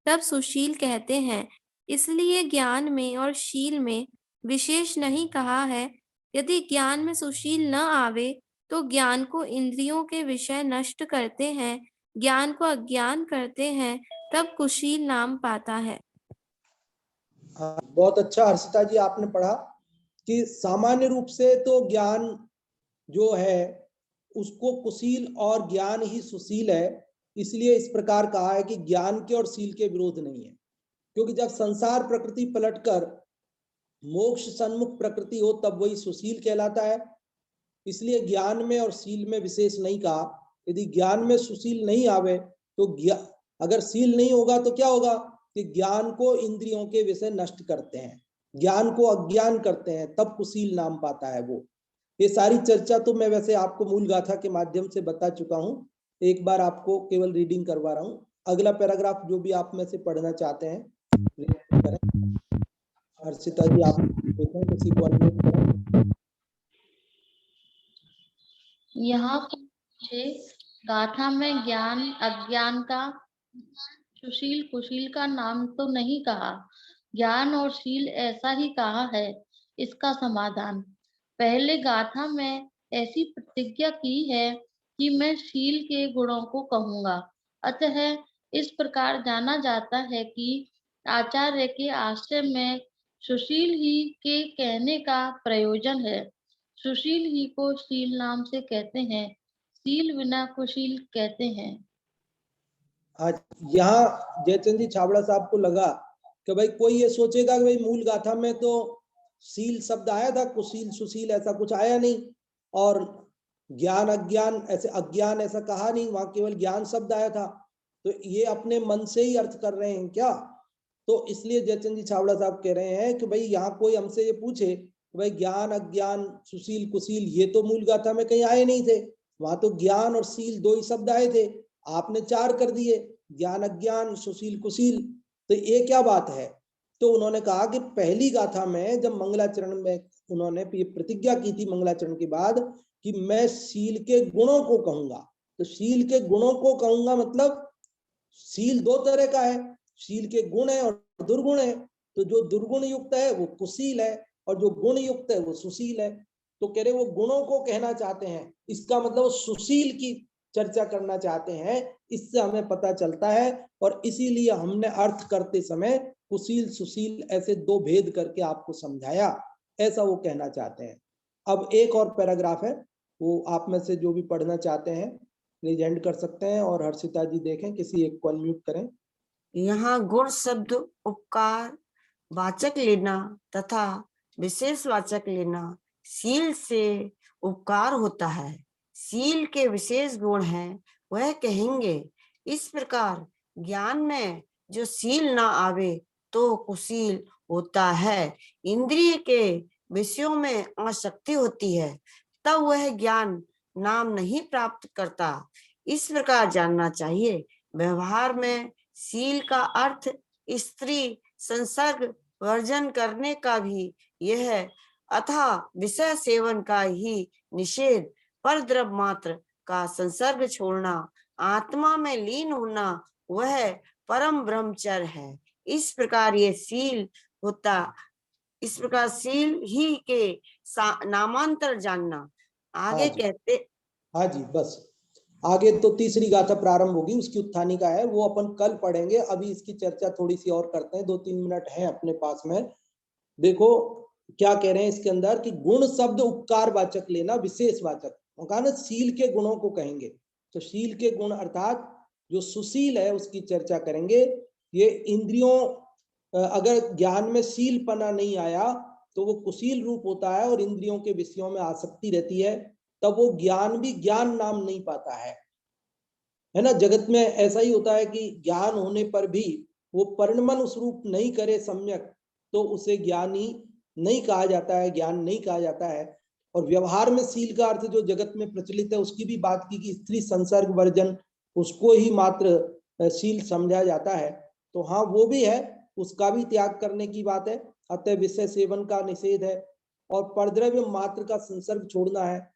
तब सुशील कहते हैं। इसलिए ज्ञान में और शील में विशेष नहीं कहा है। यदि ज्ञान में सुशील न आवे तो ज्ञान को इंद्रियों के विषय नष्ट करते हैं, ज्ञान को अज्ञान करते हैं, तब कुशील नाम पाता है। बहुत अच्छा हर्षिता जी आपने पढ़ा कि सामान्य रूप से तो ज्ञान जो है उसको कुशील और ज्ञान ही सुशील है। इसलिए इस प्रकार कहा है कि ज्ञान के और शील के विरोध नहीं है, क्योंकि जब संसार प्रकृति पलटकर मोक्ष सन्मुख प्रकृति हो तब वही सुशील कहलाता है। इसलिए ज्ञान में और शील में विशेष नहीं कहा। यदि ज्ञान में सुशील नहीं आवे तो अगर शील नहीं होगा तो क्या होगा कि ज्ञान को इंद्रियों के विषय नष्ट करते हैं, ज्ञान को अज्ञान करते हैं, तब कुशील नाम पाता है वो। ये सारी चर्चा तो मैं वैसे आपको मूल गाथा के माध्यम से बता चुका हूं, एक बार आपको केवल रीडिंग करवा रहा हूं। अगला पैराग्राफ जो भी आप में से पढ़ना चाहते हैं, हर्षिता जी आप देखें, किसी को अनम्यूट करें। यहाँ मुझे गाथा में ज्ञान अज्ञान का सुशील कुशील का नाम तो नहीं कहा, ज्ञान और शील ऐसा ही कहा है। इसका समाधान, पहले गाथा में ऐसी प्रतिज्ञा की है कि मैं शील के गुणों को कहूंगा। अतः इस प्रकार जाना जाता है कि आचार्य के आश्रय में सुशील ही के कहने का प्रयोजन है। सुशील ही को शील नाम से कहते हैं, शील बिना कुशील कहते हैं। आज यहाँ जयचंद जी छाबड़ा साहब को लगा कि भाई कोई ये सोचेगा कि भाई मूल गाथा में तो शील शब्द आया था, कुशील सुशील ऐसा कुछ आया नहीं, और ज्ञान अज्ञान ऐसे अज्ञान ऐसा कहा नहीं, वहां केवल ज्ञान शब्द आया था। तो ये अपने मन से ही अर्थ कर रहे हैं क्या? तो इसलिए जयचंद जी छाबड़ा साहब कह रहे हैं कि भाई यहाँ कोई हमसे ये पूछे भाई ज्ञान अज्ञान सुशील कुशील ये तो मूल गाथा में कहीं आए नहीं थे, वहां तो ज्ञान और शील दो ही शब्द आए थे, आपने चार कर दिए, ज्ञान अज्ञान सुशील कुशील, तो ये क्या बात है? तो उन्होंने कहा कि पहली गाथा में जब मंगलाचरण में उन्होंने ये प्रतिज्ञा की थी मंगलाचरण के बाद कि मैं शील के गुणों को कहूंगा, तो शील के गुणों को कहूंगा मतलब शील दो तरह का है, शील के गुण है और दुर्गुण है। तो जो दुर्गुण युक्त है वो कुशील है, और जो गुण युक्त है वो सुशील है। तो कह रहे वो गुणों को कहना चाहते हैं, इसका मतलब सुशील की चर्चा करना चाहते हैं, इससे हमें पता चलता है। और इसीलिए हमने अर्थ करते समय कुशील सुशील ऐसे दो भेद करके आपको समझाया, ऐसा वो कहना चाहते हैं। अब एक और पैराग्राफ है, वो आप में से जो भी पढ़ना चाहते हैं प्रेजेंट कर सकते हैं, और हर्षिता जी देखें किसी एक को अनम्यूट करें। यहाँ गुण शब्द उपकार वाचक लेना तथा विशेष वाचक लेना शील से उपकार होता है, शील के विशेष गुण हैं वह कहेंगे। इस प्रकार ज्ञान में जो शील ना आवे तो कुशील होता है। इंद्रिय के विषयों में आसक्ति होती है, तब वह ज्ञान नाम नहीं प्राप्त करता, इस प्रकार जानना चाहिए। व्यवहार में शील का अर्थ स्त्री संसर्ग वर्जन करने का भी यह है, अतः विषय सेवन का ही निषेध, पर द्रव्य मात्र का संसर्ग छोड़ना, आत्मा में लीन होना, वह परम ब्रह्मचर्य है। इस प्रकार ये शील होता, इस प्रकार शील ही के नामांतर जानना। आगे हाँ जी। कहते, हाँ जी, बस आगे तो तीसरी गाथा प्रारंभ होगी, उसकी उत्थानी का है, वो अपन कल पढ़ेंगे। अभी इसकी चर्चा थोड़ी सी और करते हैं, 2-3 मिनट है अपने पास में। देखो क्या कह रहे हैं इसके अंदर कि गुण शब्द उपकार वाचक लेना, विशेष वाचक कहा ना, शील के गुणों को कहेंगे। तो शील के गुण अर्थात जो सुशील है उसकी चर्चा करेंगे। ये इंद्रियों, अगर ज्ञान में शीलपना नहीं आया तो वो कुशील रूप होता है और इंद्रियों के विषयों में आसक्ति रहती है, तब वो ज्ञान भी ज्ञान नाम नहीं पाता है ना। जगत में ऐसा ही होता है कि ज्ञान होने पर भी वो परिणमन उस रूप नहीं करे सम्यक, तो उसे ज्ञानी नहीं कहा जाता है, ज्ञान नहीं कहा जाता है। और व्यवहार में शील का अर्थ जो जगत में प्रचलित है उसकी भी बात की कि स्त्री संसर्ग वर्जन, उसको ही मात्र शील समझा जाता है। तो हाँ वो भी है, उसका भी त्याग करने की बात है। अतः विषय सेवन का निषेध है और परद्रव्य मात्र का संसर्ग छोड़ना है।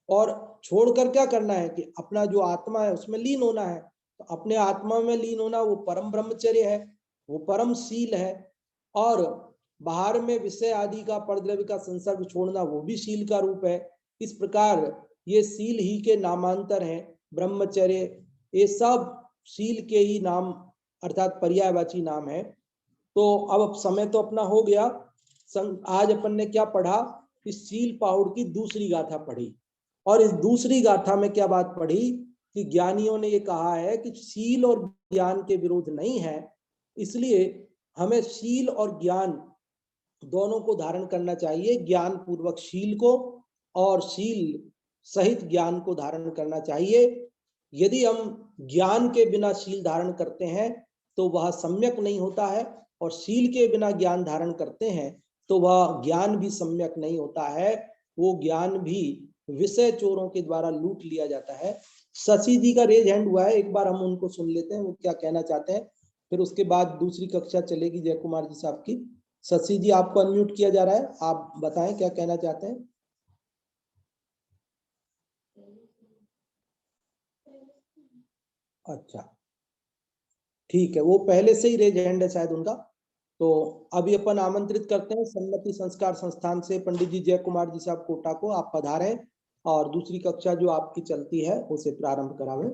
और छोड़कर क्या करना है कि अपना जो आत्मा है उसमें लीन होना है। तो अपने आत्मा में लीन होना वो परम ब्रह्मचर्य है, वो परम शील है। और बाहर में विषय आदि का परद्रव्य का संसर्ग छोड़ना वो भी शील का रूप है। इस प्रकार ये शील ही के नामांतर हैं। ब्रह्मचर्य ये सब शील के ही नाम अर्थात पर्यायवाची नाम है। तो अब समय तो अपना हो गया। आज अपन ने क्या पढ़ा, इस शील पाहुड़ की दूसरी गाथा पढ़ी। और इस दूसरी गाथा में क्या बात पढ़ी कि ज्ञानियों ने ये कहा है कि शील और ज्ञान के विरोध नहीं है, इसलिए हमें शील और ज्ञान दोनों को धारण करना चाहिए। ज्ञान पूर्वक शील को और शील सहित ज्ञान को धारण करना चाहिए। यदि हम ज्ञान के बिना शील धारण करते हैं तो वह सम्यक नहीं होता है, और शील के बिना ज्ञान धारण करते हैं तो वह ज्ञान भी सम्यक नहीं होता है। वो ज्ञान भी विषय चोरों के द्वारा लूट लिया जाता है। शशि जी का रेज हैंड हुआ है, एक बार हम उनको सुन लेते हैं वो क्या कहना चाहते हैं, फिर उसके बाद दूसरी कक्षा चलेगी जय कुमार जी साहब की। शशि जी आपको अनम्यूट किया जा रहा है, आप बताएं क्या कहना चाहते हैं। अच्छा ठीक है, वो पहले से ही रेज हैंड है शायद उनका। तो अभी अपन आमंत्रित करते हैं सन्मति संस्कार संस्थान से पंडित जी जय कुमार जी साहब कोटा को, आप पधारें और दूसरी कक्षा जो आपकी चलती है उसे प्रारंभ करावें।